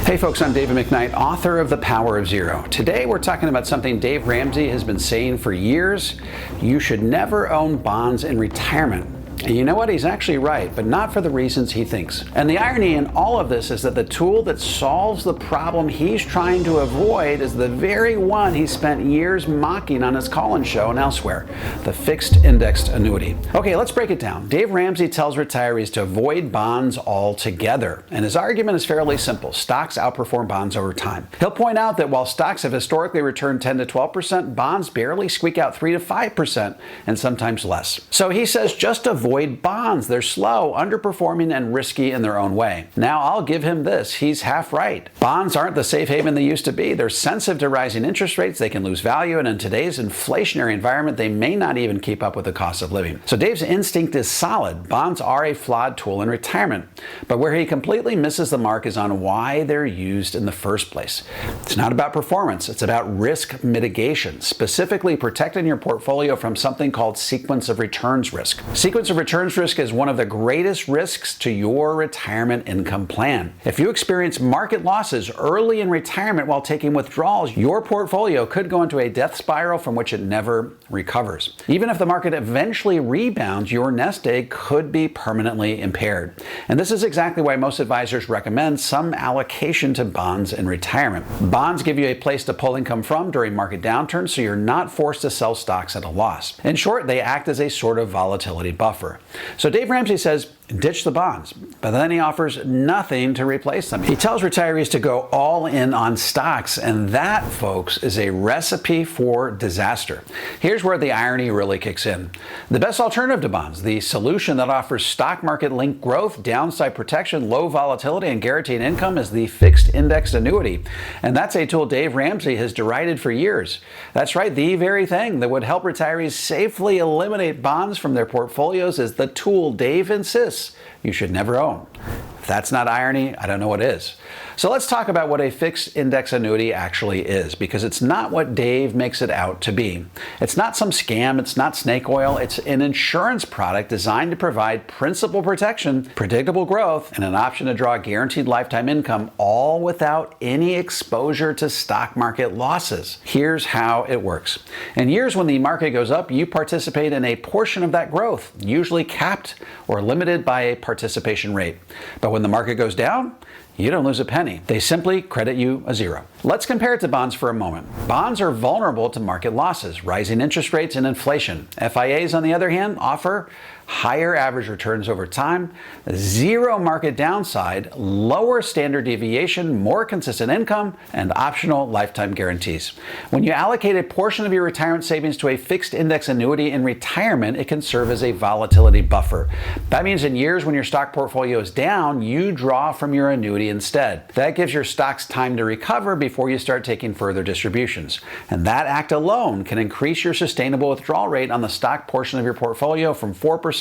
Hey folks, I'm David McKnight, author of The Power of Zero. Today we're talking about something Dave Ramsey has been saying for years. You should never own bonds in retirement. And you know what? He's actually right, but not for the reasons he thinks. And the irony in all of this is that the tool that solves the problem he's trying to avoid is the very one he spent years mocking on his call-in show and elsewhere, the fixed indexed annuity. Okay, let's break it down. Dave Ramsey tells retirees to avoid bonds altogether. And his argument is fairly simple. Stocks outperform bonds over time. He'll point out that while stocks have historically returned 10 to 12%, bonds barely squeak out 3 to 5% and sometimes less. So he says just avoid bonds. They're slow, underperforming, and risky in their own way. Now, I'll give him this. He's half right. Bonds aren't the safe haven they used to be. They're sensitive to rising interest rates. They can lose value, and in today's inflationary environment, they may not even keep up with the cost of living. So Dave's instinct is solid. Bonds are a flawed tool in retirement. But where he completely misses the mark is on why they're used in the first place. It's not about performance. It's about risk mitigation, specifically protecting your portfolio from something called sequence of returns risk. Sequence of returns risk is one of the greatest risks to your retirement income plan. If you experience market losses early in retirement while taking withdrawals, your portfolio could go into a death spiral from which it never recovers. Even if the market eventually rebounds, your nest egg could be permanently impaired. And this is exactly why most advisors recommend some allocation to bonds in retirement. Bonds give you a place to pull income from during market downturns, so you're not forced to sell stocks at a loss. In short, they act as a sort of volatility buffer. So Dave Ramsey says, ditch the bonds, but then he offers nothing to replace them. He tells retirees to go all in on stocks, and that, folks, is a recipe for disaster. Here's where the irony really kicks in. The best alternative to bonds, the solution that offers stock market linked growth, downside protection, low volatility, and guaranteed income, is the fixed indexed annuity. And that's a tool Dave Ramsey has derided for years. That's right, the very thing that would help retirees safely eliminate bonds from their portfolios is the tool Dave insists you should never own. If that's not irony, I don't know what is. So let's talk about what a fixed index annuity actually is, because it's not what Dave makes it out to be. It's not some scam, it's not snake oil, it's an insurance product designed to provide principal protection, predictable growth, and an option to draw guaranteed lifetime income, all without any exposure to stock market losses. Here's how it works. In years when the market goes up, you participate in a portion of that growth, usually capped or limited by a participation rate. But when the market goes down, you don't lose a penny. They simply credit you a zero. Let's compare it to bonds for a moment. Bonds are vulnerable to market losses, rising interest rates, and inflation. FIAs, on the other hand, offer higher average returns over time, zero market downside, lower standard deviation, more consistent income, and optional lifetime guarantees. When you allocate a portion of your retirement savings to a fixed index annuity in retirement, it can serve as a volatility buffer. That means in years when your stock portfolio is down, you draw from your annuity instead. That gives your stocks time to recover before you start taking further distributions. And that act alone can increase your sustainable withdrawal rate on the stock portion of your portfolio from 4%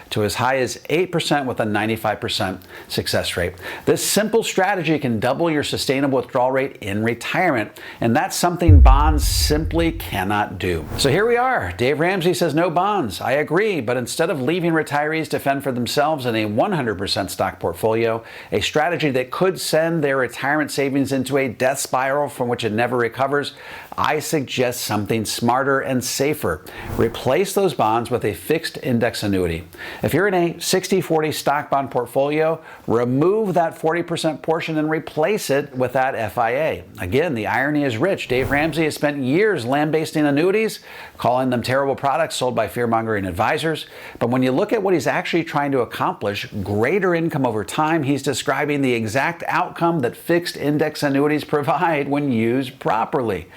to as high as 8% with a 95% success rate. This simple strategy can double your sustainable withdrawal rate in retirement, and that's something bonds simply cannot do. So here we are. Dave Ramsey says no bonds. I agree, but instead of leaving retirees to fend for themselves in a 100% stock portfolio, a strategy that could send their retirement savings into a death spiral from which it never recovers, I suggest something smarter and safer. Replace those bonds with a fixed index annuity. If you're in a 60-40 stock bond portfolio, remove that 40% portion and replace it with that FIA. Again, the irony is rich. Dave Ramsey has spent years lambasting annuities, calling them terrible products sold by fear-mongering advisors. But when you look at what he's actually trying to accomplish, greater income over time, he's describing the exact outcome that fixed index annuities provide when used properly.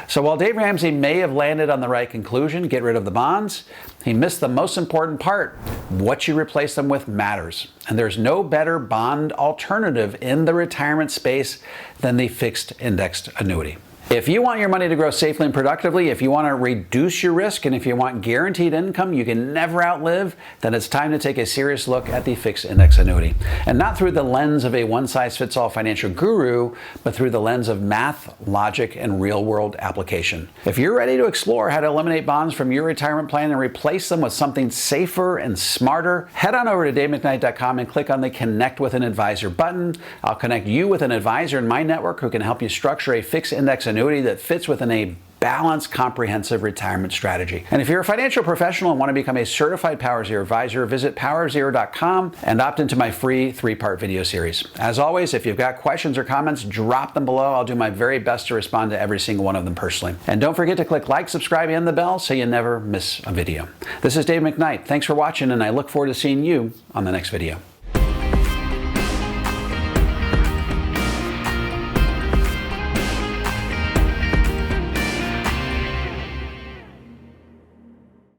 So while Dave Ramsey may have landed on the right conclusion, get rid of the bonds, he missed the most important part. What you replace them with matters. And there's no better bond alternative in the retirement space than the fixed indexed annuity. If you want your money to grow safely and productively, if you want to reduce your risk, and if you want guaranteed income you can never outlive, then it's time to take a serious look at the fixed index annuity. And not through the lens of a one-size-fits-all financial guru, but through the lens of math, logic, and real-world application. If you're ready to explore how to eliminate bonds from your retirement plan and replace them with something safer and smarter, head on over to davemcknight.com and click on the Connect with an Advisor button. I'll connect you with an advisor in my network who can help you structure a fixed index annuity that fits within a balanced, comprehensive retirement strategy. And if you're a financial professional and want to become a certified Power Zero advisor, visit powerzero.com and opt into my free 3-part video series. As always, if you've got questions or comments, drop them below. I'll do my very best to respond to every single one of them personally. And don't forget to click like, subscribe, and the bell so you never miss a video. This is Dave McKnight. Thanks for watching, and I look forward to seeing you on the next video.